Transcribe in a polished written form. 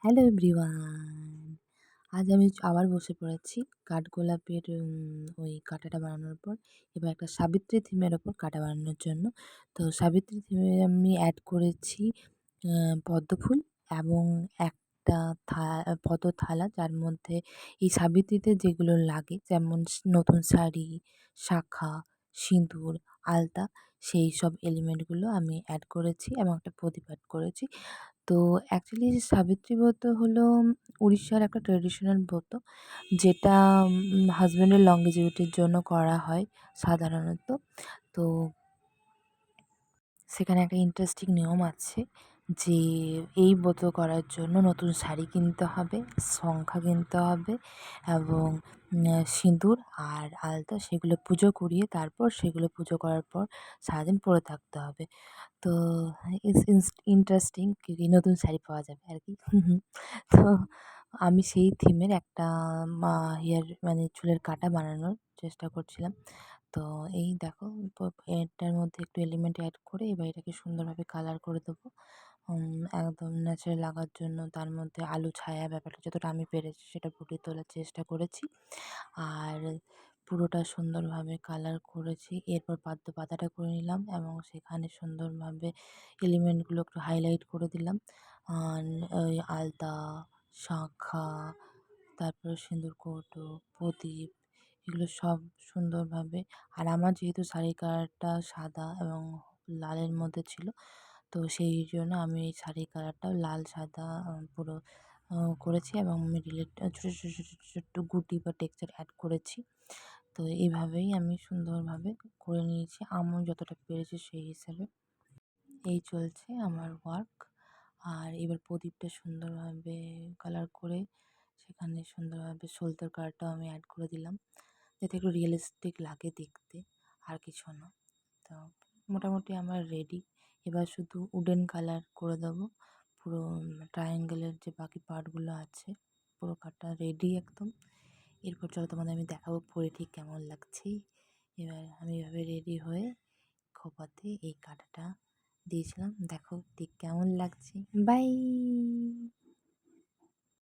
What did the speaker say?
Hello everyone! আজ আমি আবার বসে পড়েছি কাঠগোলাপের ওই কাঁটাটা বানানোর পর। এবার একটা সাবিত্রী থিমের ওপর কাঁটা বানানোর জন্য। তো সাবিত্রী থিমে আমি অ্যাড করেছি আ পদ্ম ফুল এবং একটা পদ্ম থালা, যার মধ্যে এই সাবিত্রীতে যেগুলো লাগে যেমন নতুন শাড়ি, শাঁখা, সিঁদুর, আলতা, সেই সব এলিমেন্টগুলো আমি অ্যাড করেছি এবং একটা প্রদীপ অ্যাড করেছি। তো অ্যাকচুয়ালি সাবিত্রী ব্রত হলো উড়িষ্যার একটা ট্র্যাডিশনাল ব্রত, যেটা হাসব্যান্ডের লংগেভিটির জন্য করা হয় সাধারণত। তো সেখানে একটা ইন্টারেস্টিং নিয়ম আছে যে এই ব্রত করার জন্য নতুন শাড়ি কিনতে হবে, শঙ্খা কিনতে হবে এবং সিঁদুর আর আলতা, সেগুলো পুজো করিয়ে তারপর সেগুলো পুজো করার পর সারাদিন পরে থাকতে হবে। তো ইন্টারেস্টিং কি নতুন শাড়ি পাওয়া যাবে আরকি। তো আমি সেই থিমের একটা মানে চুলের কাঁটা বানানোর চেষ্টা করছিলাম। তো এই দেখো, এটার মধ্যে একটু এলিমেন্ট এড করে এবার এটাকে সুন্দরভাবে কালার করে দেবো। একদম ন্যাচারাল লাগার জন্য তার মধ্যে আলো ছায়া ব্যাপারটা যতটা আমি পেরেছি সেটা ফুটিয়ে তোলার চেষ্টা করেছি। আর পুরোটা সুন্দরভাবে কালার করেছি। এরপর পাতাটা করে নিলাম এবং সেখানে সুন্দরভাবে এলিমেন্টগুলো একটু হাইলাইট করে দিলাম। আন ওই আলতা, শাঁখা, তারপরে সিঁদুর কৌটো, প্রদীপ, এগুলো সব সুন্দরভাবে। আর আমার যেহেতু শাড়ির কালারটা সাদা এবং লালের মধ্যে ছিল, তো সেই জন্য আমি এই শাড়ির কালারটাও লাল সাদা পুরো করেছি এবং মিডিলে ছোট গুটি বা টেক্সচার অ্যাড করেছি। তো এইভাবেই আমি সুন্দরভাবে করে নিয়েছি আমি যতটা পেরেছি সেই হিসাবে। এই চলছে আমার ওয়ার্ক। আর এবার প্রদীপটা সুন্দরভাবে কালার করে সেখানে সুন্দরভাবে সলতের কালারটাও আমি অ্যাড করে দিলাম, যাতে একটু রিয়েলিস্টিক লাগে দেখতে, আর কিছু না। তো মোটামুটি আমার রেডি। এবার শুধু উডেন কালার করে দেবো পুরো ট্রায়াঙ্গেলের যে বাকি পার্টগুলো আছে, পুরো কাটটা রেডি একদম। এরপর চলো তোমাদের আমি দেখাবো পরে ঠিক কেমন লাগছে। এবার আমি এভাবে রেডি হয়ে খোঁপাতে এই কাঁটাটা দিয়েছিলাম, দেখো ঠিক কেমন লাগছে। বাই।